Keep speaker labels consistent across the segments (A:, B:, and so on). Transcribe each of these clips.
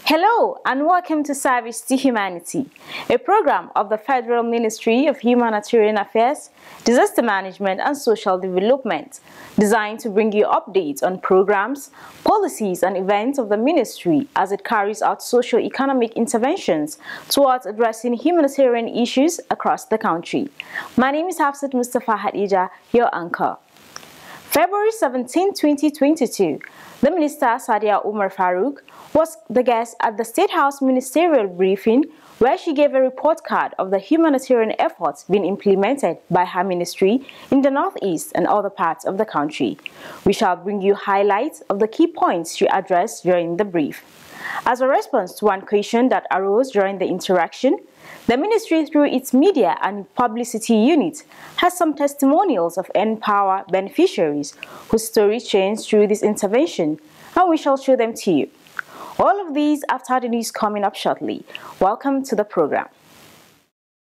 A: Hello and welcome to Service to Humanity, a program of the Federal Ministry of Humanitarian Affairs, Disaster Management and Social Development, designed to bring you updates on programs, policies and events of the ministry as it carries out socio-economic interventions towards addressing humanitarian issues across the country. My name is Hafsat Mustafa Hadija, your anchor. February 17, 2022, the Minister Sadiya Umar Farouk was the guest at the State House Ministerial Briefing, where she gave a report card of the humanitarian efforts being implemented by her ministry in the Northeast and other parts of the country. We shall bring you highlights of the key points she addressed during the brief. As a response to one question that arose during the interaction, the ministry, through its media and publicity unit, has some testimonials of Empower beneficiaries whose stories changed through this intervention, and we shall show them to you. All of these after the news coming up shortly. Welcome to the program.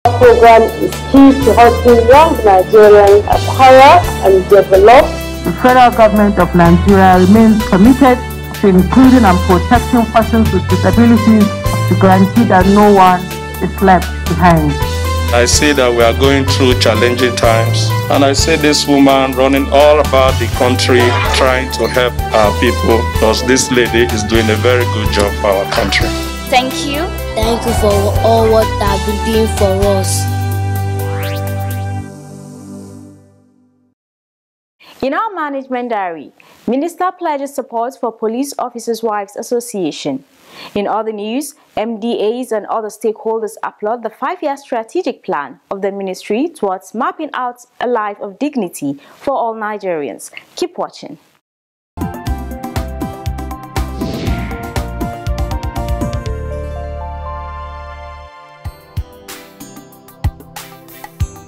B: The program is key to helping young Nigerians acquire and develop.
C: The federal government of Nigeria remains committed to including and protecting persons with disabilities to guarantee that no one is left behind.
D: I see that we are going through challenging times, and I see this woman running all about the country trying to help our people, because this lady is doing a very good job for our country.
E: Thank you.
F: Thank you for all what you have been doing for us.
A: In our management diary, Minister pledges support for Police Officers' Wives Association. In other news, MDAs and other stakeholders applaud the 5-year strategic plan of the ministry towards mapping out a life of dignity for all Nigerians. Keep watching.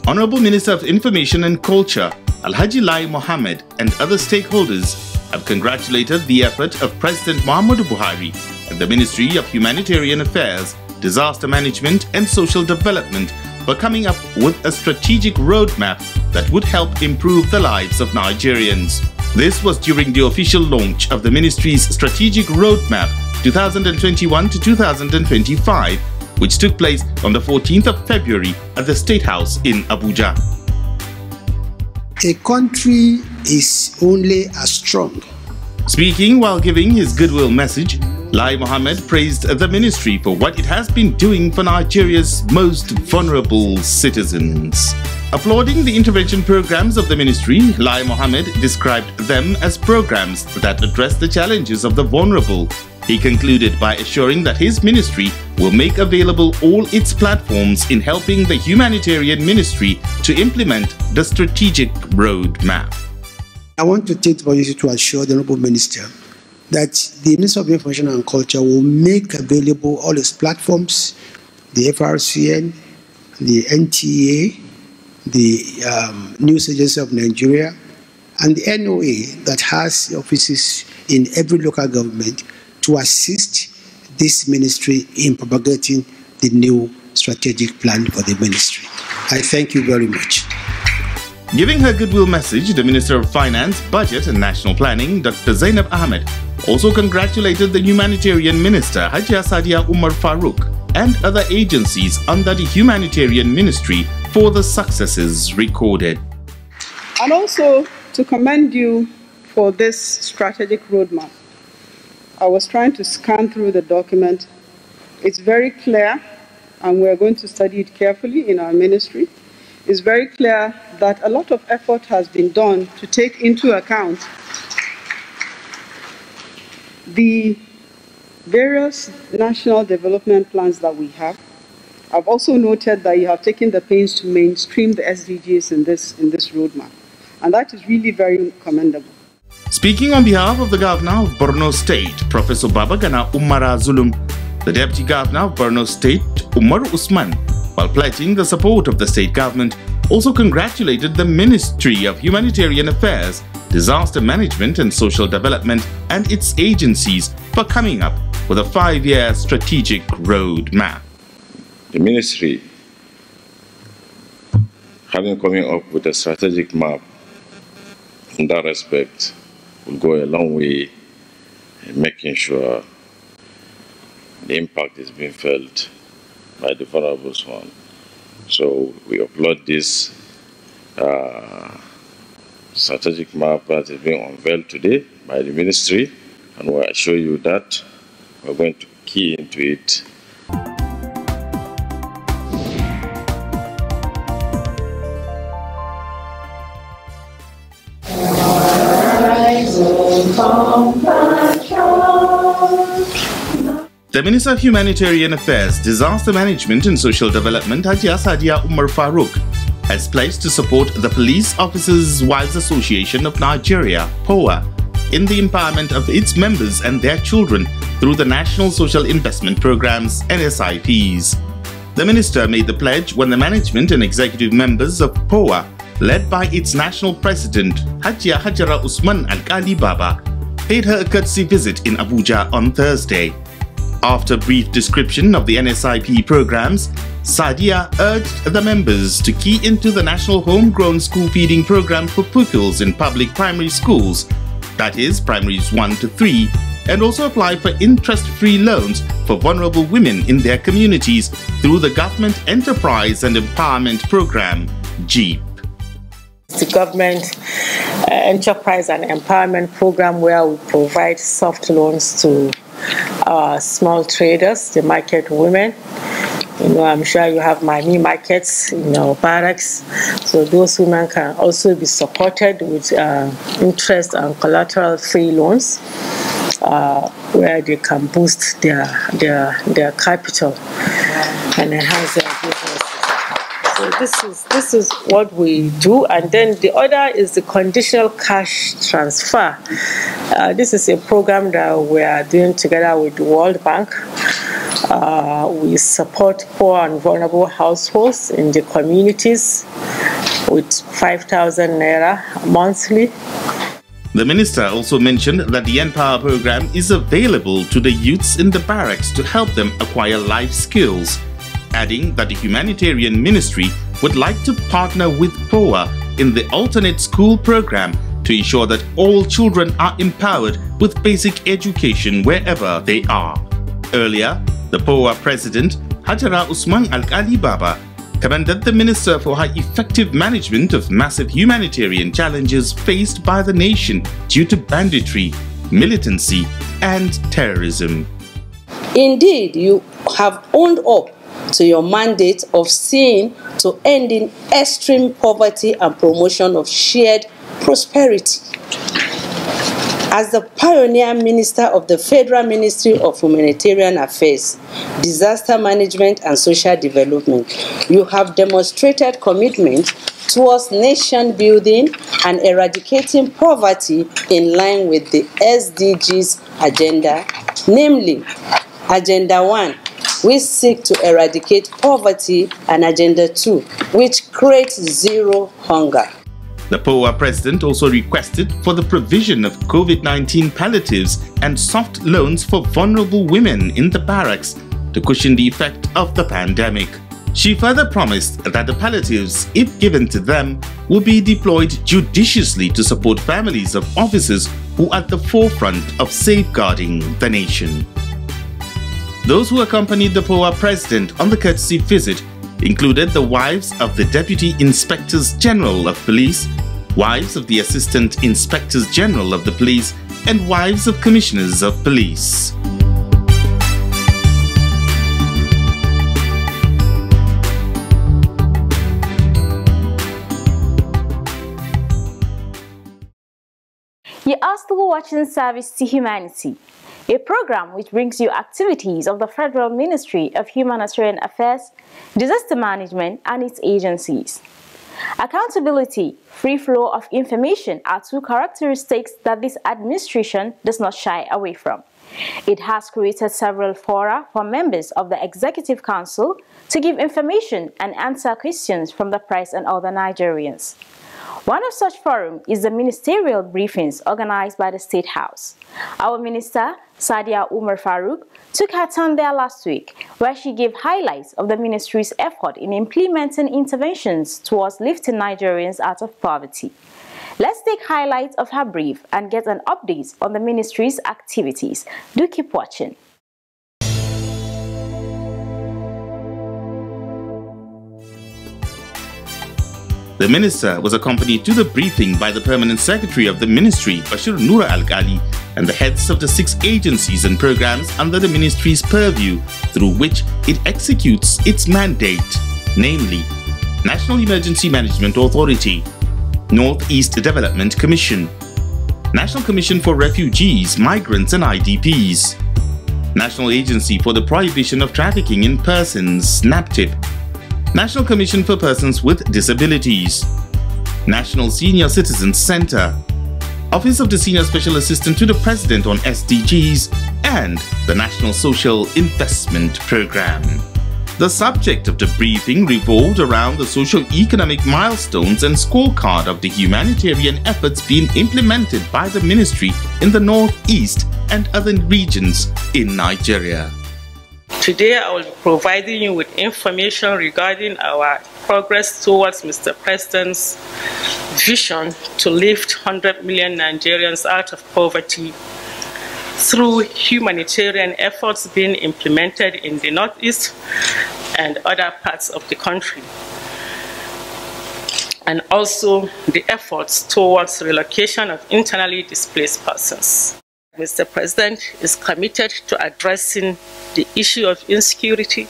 G: Honorable Minister of Information and Culture, Alhaji Lai Mohammed, and other stakeholders have congratulated the effort of President Muhammadu Buhari and the Ministry of Humanitarian Affairs, Disaster Management and Social Development for coming up with a strategic roadmap that would help improve the lives of Nigerians. This was during the official launch of the ministry's strategic roadmap 2021 to 2025, which took place on the 14th of February at the State House in Abuja.
H: A country is only as strong.
G: Speaking while giving his goodwill message, Lai Mohammed praised the ministry for what it has been doing for Nigeria's most vulnerable citizens. Applauding the intervention programs of the ministry, Lai Mohammed described them as programs that address the challenges of the vulnerable. He concluded by assuring that his ministry will make available all its platforms in helping the humanitarian ministry to implement the strategic roadmap.
H: I want to take the opportunity to assure the Honourable Minister that the Ministry of Information and Culture will make available all its platforms, the FRCN, the NTA, the News Agency of Nigeria, and the NOA that has offices in every local government to assist this ministry in propagating the new strategic plan for the ministry. I thank you very much.
G: Giving her goodwill message, the Minister of Finance, Budget and National Planning, Dr. Zainab Ahmed, also congratulated the Humanitarian Minister, Hajia Sadiya Umar Farouk, and other agencies under the Humanitarian Ministry for the successes recorded.
I: And also to commend you for this strategic roadmap. I was trying to scan through the document. It's very clear, and we're going to study it carefully in our ministry. It's very clear that a lot of effort has been done to take into account the various national development plans that we have. I've also noted that you have taken the pains to mainstream the SDGs in this roadmap, and that is really very commendable.
G: Speaking on behalf of the Governor of Borno State, Professor Babagana Umara Zulum, the Deputy Governor of Borno State, Umar Usman, while pledging the support of the state government, also congratulated the Ministry of Humanitarian Affairs, Disaster Management and Social Development and its agencies for coming up with a 5-year strategic roadmap.
D: The ministry, having coming up with a strategic map in that respect, will go a long way in making sure
E: the impact is being felt by the vulnerable one. So we applaud this strategic map that is being unveiled today by the ministry, and we'll assure you that we're going to key into it.
G: The Minister of Humanitarian Affairs, Disaster Management and Social Development, Sadiya Umar Farouk, has pledged to support the Police Officers' Wives Association of Nigeria, POA, in the empowerment of its members and their children through the National Social Investment Programs, NSIPs. The minister made the pledge when the management and executive members of POA, led by its national president, Hajara Usman Al-Kali Baba, paid her a courtesy visit in Abuja on Thursday. After a brief description of the NSIP programs, Sadiya urged the members to key into the National Homegrown School Feeding Program for pupils in public primary schools, that is, primaries 1 to 3, and also apply for interest-free loans for vulnerable women in their communities through the Government Enterprise and Empowerment Program, GEEP.
J: The Government Enterprise and Empowerment Program, where we provide soft loans to small traders, the market women. I'm sure you have mini markets in our barracks, so those women can also be supported with interest and collateral-free loans, where they can boost their capital and enhance their business. So this is what we do, and then the other is the conditional cash transfer. This is a program that we are doing together with the World Bank. We support poor and vulnerable households in the communities with 5,000 naira monthly.
G: The minister also mentioned that the Empower program is available to the youths in the barracks to help them acquire life skills, adding that the humanitarian ministry would like to partner with POA in the alternate school program to ensure that all children are empowered with basic education wherever they are. Earlier, the POA president, Hajara Usman Al-Kali Baba, commended the minister for her effective management of massive humanitarian challenges faced by the nation due to banditry, militancy, and terrorism.
K: Indeed, you have owned up to your mandate of seeing to ending extreme poverty and promotion of shared prosperity. As the pioneer minister of the Federal Ministry of Humanitarian Affairs, Disaster Management and Social Development, you have demonstrated commitment towards nation building and eradicating poverty in line with the SDGs agenda, namely Agenda 1, which seek to eradicate poverty, and Agenda 2, which creates zero hunger.
G: The POA president also requested for the provision of COVID-19 palliatives and soft loans for vulnerable women in the barracks to cushion the effect of the pandemic. She further promised that the palliatives, if given to them, will be deployed judiciously to support families of officers who are at the forefront of safeguarding the nation. Those who accompanied the POA president on the courtesy visit included the wives of the Deputy Inspectors General of Police, wives of the Assistant Inspectors General of the Police, and wives of Commissioners of Police.
A: You are still watching Service to Humanity, a program which brings you activities of the Federal Ministry of Humanitarian Affairs, Disaster Management, and its agencies. Accountability, free flow of information are two characteristics that this administration does not shy away from. It has created several fora for members of the Executive Council to give information and answer questions from the press and other Nigerians. One of such forums is the ministerial briefings organized by the State House. Our minister, Sadiya Umar Farouk, took her turn there last week, where she gave highlights of the ministry's effort in implementing interventions towards lifting Nigerians out of poverty. Let's take highlights of her brief and get an update on the ministry's activities. Do keep watching.
G: The minister was accompanied to the briefing by the Permanent Secretary of the Ministry, Bashir Noura Al-Ghali, and the heads of the 6 agencies and programs under the ministry's purview through which it executes its mandate, namely National Emergency Management Authority, Northeast Development Commission, National Commission for Refugees, Migrants and IDPs, National Agency for the Prohibition of Trafficking in Persons, NAPTIP, National Commission for Persons with Disabilities, National Senior Citizens Center, Office of the Senior Special Assistant to the President on SDGs, and the National Social Investment Program. The subject of the briefing revolved around the socio-economic milestones and scorecard of the humanitarian efforts being implemented by the ministry in the Northeast and other regions in Nigeria.
J: Today, I will be providing you with information regarding our progress towards Mr. President's vision to lift 100 million Nigerians out of poverty through humanitarian efforts being implemented in the Northeast and other parts of the country, and also the efforts towards relocation of internally displaced persons. Mr. President is committed to addressing the issue of insecurity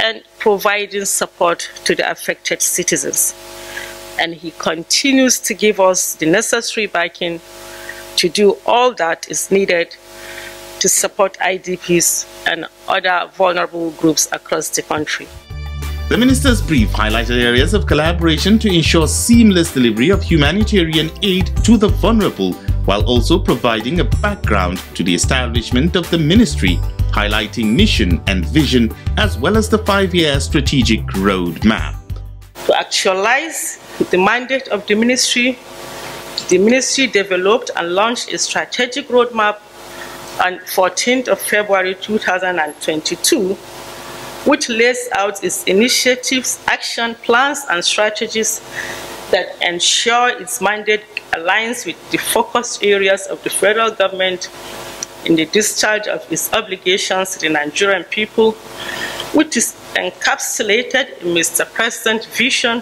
J: and providing support to the affected citizens. And he continues to give us the necessary backing to do all that is needed to support IDPs and other vulnerable groups across the country.
G: The minister's brief highlighted areas of collaboration to ensure seamless delivery of humanitarian aid to the vulnerable, while also providing a background to the establishment of the ministry, highlighting mission and vision, as well as the 5-year strategic roadmap.
J: To actualize the mandate of the ministry developed and launched a strategic roadmap on 14th of February 2022, which lays out its initiatives, action plans, and strategies that ensure its mandate aligns with the focus areas of the federal government in the discharge of its obligations to the Nigerian people, which is encapsulated in Mr. President's vision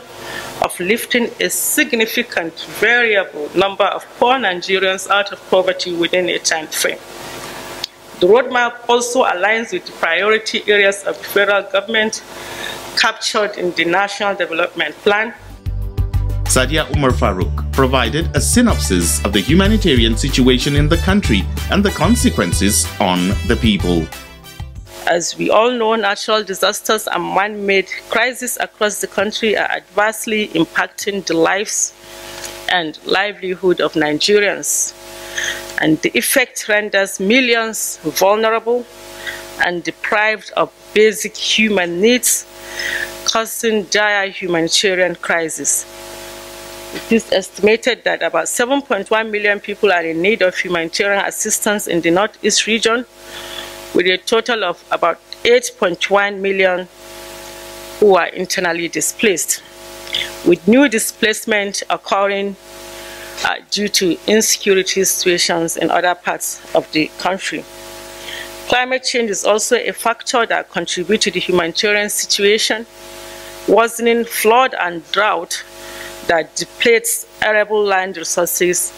J: of lifting a significant variable number of poor Nigerians out of poverty within a time frame. The roadmap also aligns with the priority areas of the federal government captured in the National Development Plan.
G: Sadiya Umar Farouk provided a synopsis of the humanitarian situation in the country and the consequences on the people.
J: As we all know, natural disasters and man-made crises across the country are adversely impacting the lives and livelihood of Nigerians. And the effect renders millions vulnerable and deprived of basic human needs, causing dire humanitarian crisis. It is estimated that about 7.1 million people are in need of humanitarian assistance in the Northeast region, with a total of about 8.1 million who are internally displaced, with new displacement occurring due to insecurity situations in other parts of the country. Climate change is also a factor that contributes to the humanitarian situation, worsening flood and drought that depletes arable land resources,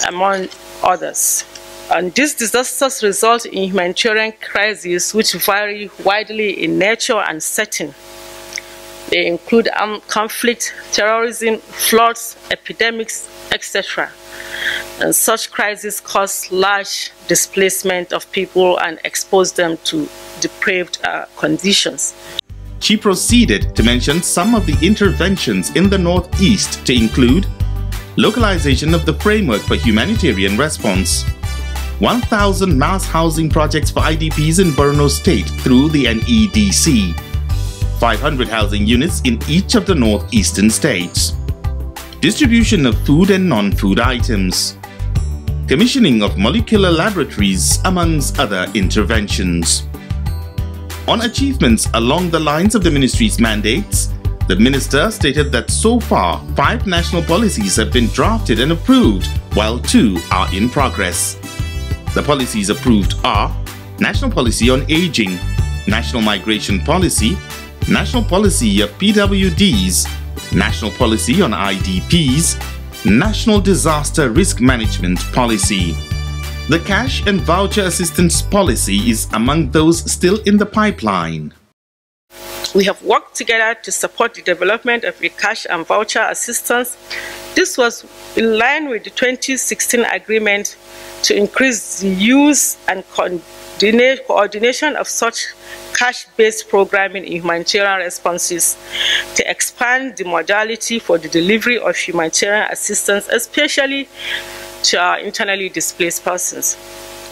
J: among others. And these disasters result in humanitarian crises which vary widely in nature and setting. They include armed conflict, terrorism, floods, epidemics, etc. And such crises cause large displacement of people and expose them to depraved conditions.
G: She proceeded to mention some of the interventions in the Northeast to include localization of the framework for humanitarian response, 1,000 mass housing projects for IDPs in Borno State through the NEDC, 500 housing units in each of the northeastern states, distribution of food and non-food items, commissioning of molecular laboratories, amongst other interventions. On achievements along the lines of the ministry's mandates, the minister stated that so far 5 national policies have been drafted and approved, while 2 are in progress. The policies approved are National Policy on Aging, National Migration Policy, National Policy of PWDs, National Policy on IDPs, National Disaster Risk Management Policy. The Cash and Voucher Assistance Policy is among those still in the pipeline.
J: We have worked together to support the development of the cash and voucher assistance. This was in line with the 2016 agreement to increase the use and coordination of such cash-based programming in humanitarian responses, to expand the modality for the delivery of humanitarian assistance, especially to our internally displaced persons.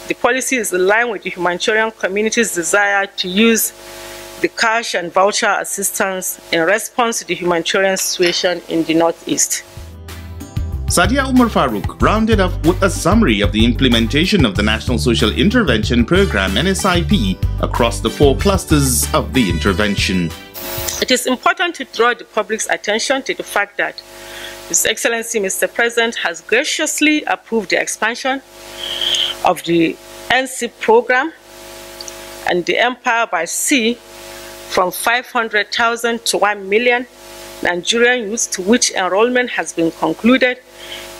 J: The policy is in line with the humanitarian community's desire to use the cash and voucher assistance in response to the humanitarian situation in the Northeast.
G: Sadiya Umar Farouk rounded up with a summary of the implementation of the National Social Intervention Program NSIP across the 4 clusters of the intervention.
J: It is important to draw the public's attention to the fact that His Excellency Mr. President has graciously approved the expansion of the NSIP program and the Empire by Sea from 500,000 to 1 million Nigerian youths, to which enrollment has been concluded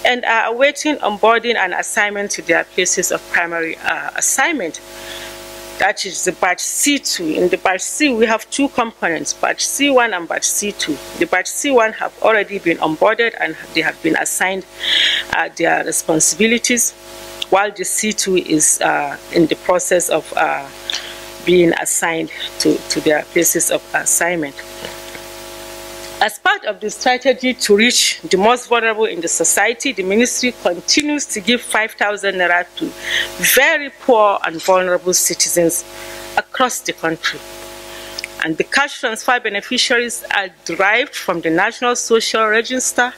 J: and are awaiting onboarding and assignment to their places of primary assignment. That is the batch C2. In the batch C, we have 2 components, batch C1 and batch C2. The batch C1 have already been onboarded and they have been assigned their responsibilities, while the C2 is in the process of being assigned to their places of assignment. As part of the strategy to reach the most vulnerable in the society, the ministry continues to give 5,000 naira to very poor and vulnerable citizens across the country. And the cash transfer beneficiaries are derived from the National Social Register,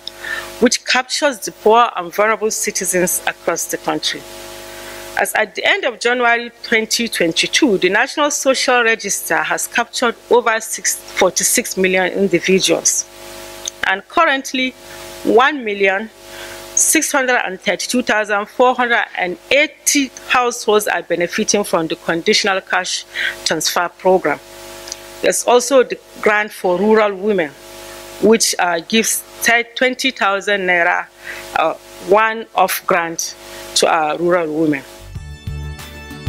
J: which captures the poor and vulnerable citizens across the country. As at the end of January 2022, the National Social Register has captured over 46 million individuals. And currently, 1,632,480 households are benefiting from the conditional cash transfer program. There's also the grant for rural women, which gives 20,000 naira one-off grant to our rural women.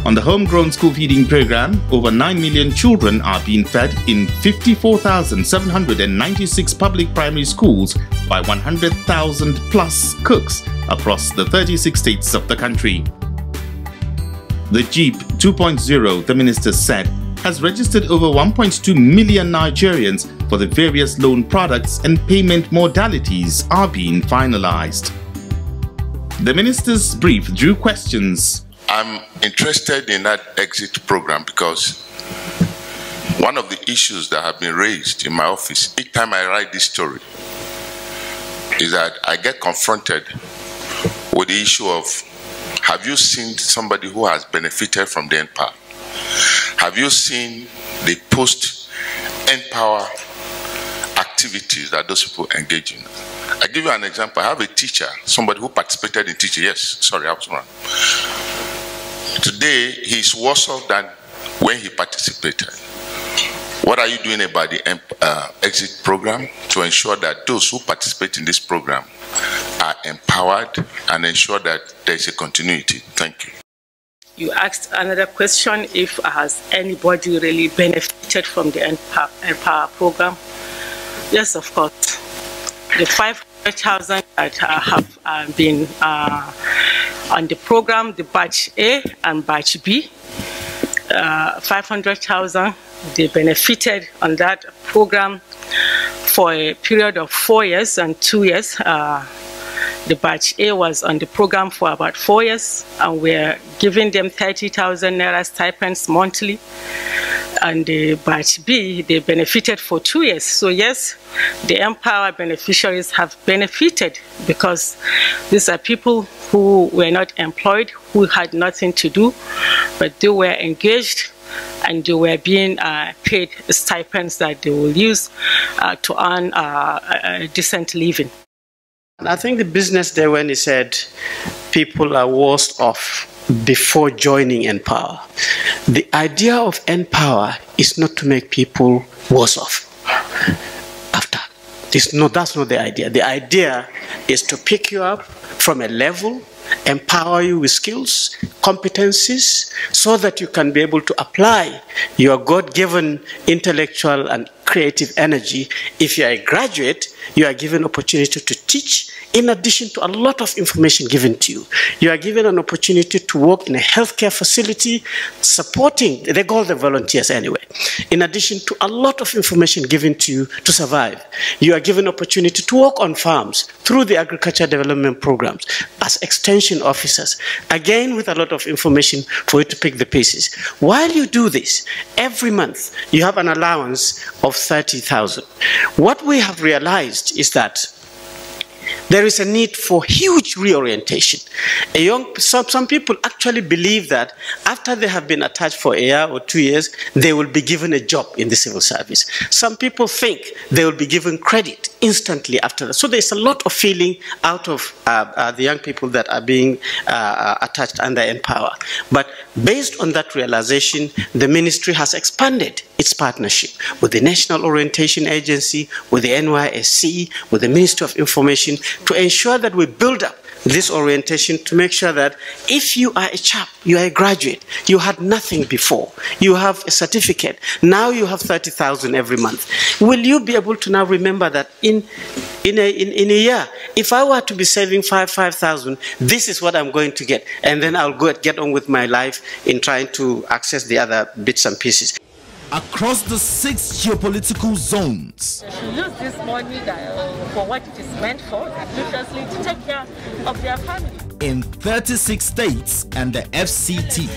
G: On the homegrown school feeding program, over 9 million children are being fed in 54,796 public primary schools by 100,000 plus cooks across the 36 states of the country. The JEEP 2.0, the minister said, has registered over 1.2 million Nigerians for the various loan products, and payment modalities are being finalized. The minister's brief drew questions.
L: I'm interested in that exit program because one of the issues that have been raised in my office each time I write this story is that I get confronted with the issue of, have you seen somebody who has benefited from the Empower? Have you seen the post-Empower activities that those people engage in? I give you an example. I have a teacher, somebody who participated in teaching. Yes, sorry, I was wrong. Today, he's worse off than when he participated. What are you doing about the exit program to ensure that those who participate in this program are empowered and ensure that there is a continuity? Thank you.
J: You asked another question, if has anybody really benefited from the Empower program? Yes, of course. The 500,000 that have been on the program, the batch A and batch B, 500,000, they benefited on that program for a period of 4 years and 2 years. The batch A was on the program for about 4 years, and we're giving them 30,000 naira stipends monthly. And the batch B, they benefited for 2 years. So yes, the Empower beneficiaries have benefited because these are people who were not employed, who had nothing to do, but they were engaged and they were being paid stipends that they will use to earn a decent living.
M: And I think the business there, when he said people are worse off before joining Empower, the idea of Empower is not to make people worse off after. That's not the idea. The idea is to pick you up from a level, empower you with skills, competencies, so that you can be able to apply your God-given intellectual and creative energy. If you are a graduate, you are given opportunity to teach, in addition to a lot of information given to you. You are given an opportunity to work in a healthcare facility, supporting, they call them volunteers anyway, in addition to a lot of information given to you to survive. You are given opportunity to work on farms through the agriculture development programs as extension officers, again with a lot of information for you to pick the pieces. While you do this, every month you have an allowance of 30,000. What we have realized is that there is a need for huge reorientation. Some people actually believe that after they have been attached for a year or 2 years, they will be given a job in the civil service. Some people think they will be given credit instantly after that. So there's a lot of feeling out of the young people that are being attached under Empower. But based on that realization, the ministry has expanded its partnership with the National Orientation Agency, with the NYSC, with the Ministry of Information, to ensure that we build up this orientation to make sure that if you are a chap, you are a graduate, you had nothing before, you have a certificate, now you have 30,000 every month. Will you be able to now remember that in a year, if I were to be saving 5,000, this is what I'm going to get, and then I'll go get on with my life in trying to access the other bits and pieces.
N: Across the 6 geopolitical zones.
O: They should use this money for what it is meant for, seriously, to take care of their family.
N: In 36 states and the FCT.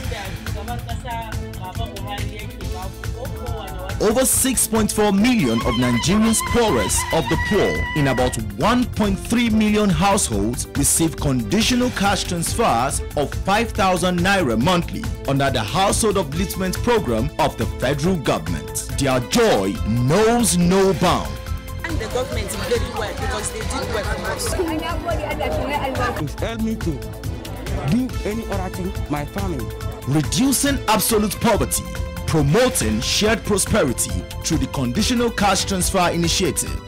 N: Over 6.4 million of Nigerians poorest of the poor in about 1.3 million households receive conditional cash transfers of 5,000 naira monthly under the Household Upliftment Program of the federal government. Their joy knows no bound.
P: And the government is very well because they did work for us.
Q: It helped me to do any other thing, my family.
N: Reducing absolute poverty, promoting shared prosperity through the Conditional Cash Transfer Initiative.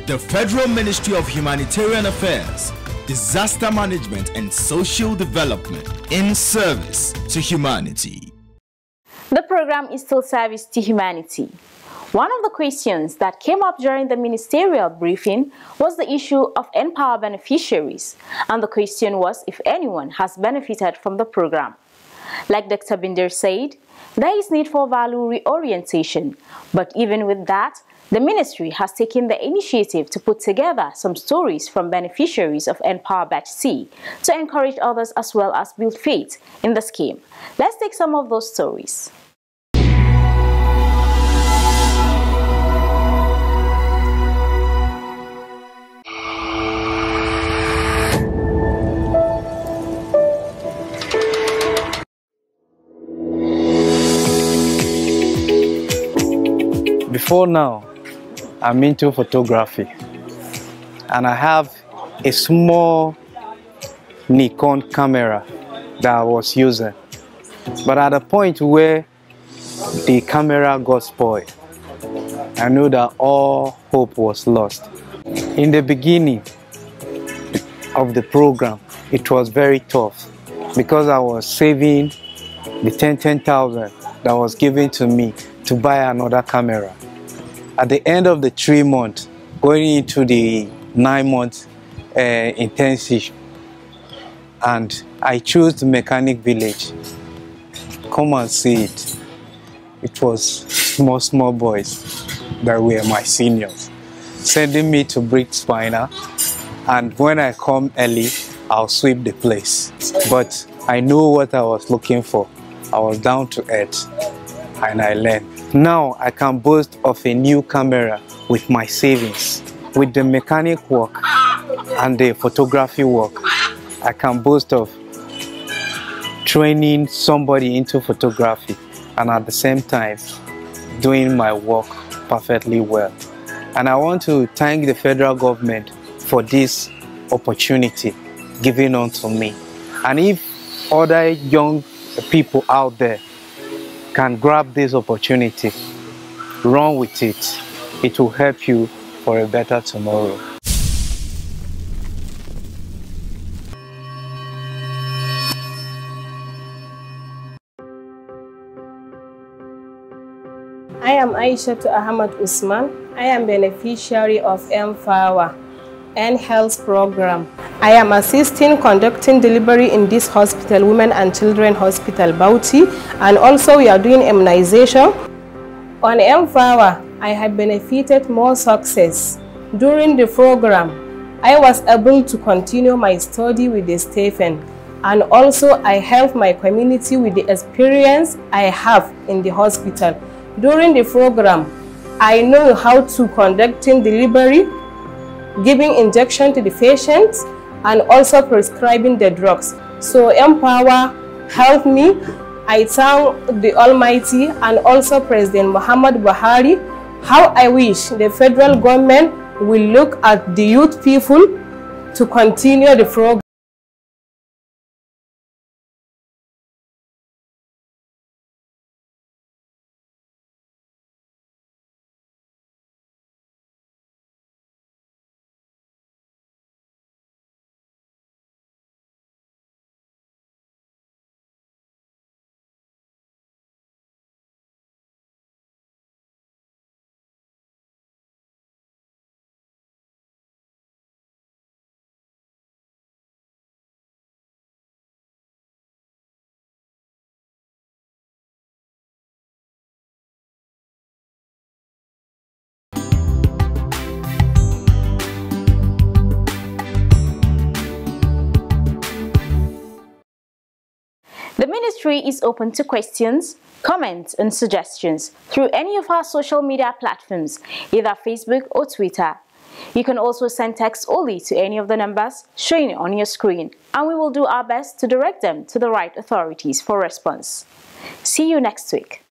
N: The Federal Ministry of Humanitarian Affairs, Disaster Management and Social Development in service to humanity.
A: The program is still service to humanity. One of the questions that came up during the ministerial briefing was the issue of Empower beneficiaries, and the question was if anyone has benefited from the program. Like Dr. Binder said, there is need for value reorientation, but even with that, the ministry has taken the initiative to put together some stories from beneficiaries of Empower Batch C to encourage others as well as build faith in the scheme. Let's take some of those stories.
R: Before now, I'm into photography, and I have a small Nikon camera that I was using. But at the point where the camera got spoiled, I knew that all hope was lost. In the beginning of the program, it was very tough because I was saving the 10,000 that was given to me to buy another camera. At the end of the 3 months, going into the 9 months intensive, and I chose the mechanic village. Come and see it. It was small boys that were my seniors, sending me to brick spiner, and when I come early, I'll sweep the place. But I know what I was looking for. I was down to earth, and I learned. Now I can boast of a new camera with my savings. With the mechanic work and the photography work, I can boast of training somebody into photography and at the same time doing my work perfectly well. And I want to thank the federal government for this opportunity given unto me. And if other young people out there can grab this opportunity, run with it. It will help you for a better tomorrow.
S: I am Aisha Ahmad Usman. I am beneficiary of Empower and Health Program. I am assisting conducting delivery in this hospital, Women and Children Hospital, Bauchi, and also we are doing immunization. On Empower, I have benefited more success. During the program, I was able to continue my study with the Stephen, and also I help my community with the experience I have in the hospital. During the program, I know how to conducting delivery, giving injection to the patients, and also prescribing the drugs. So Empower helped me. I thank the Almighty and also President Muhammad Buhari. How I wish the federal government will look at the youth people to continue the program.
A: The ministry is open to questions, comments, and suggestions through any of our social media platforms, either Facebook or Twitter. You can also send text only to any of the numbers showing on your screen, and we will do our best to direct them to the right authorities for response. See you next week.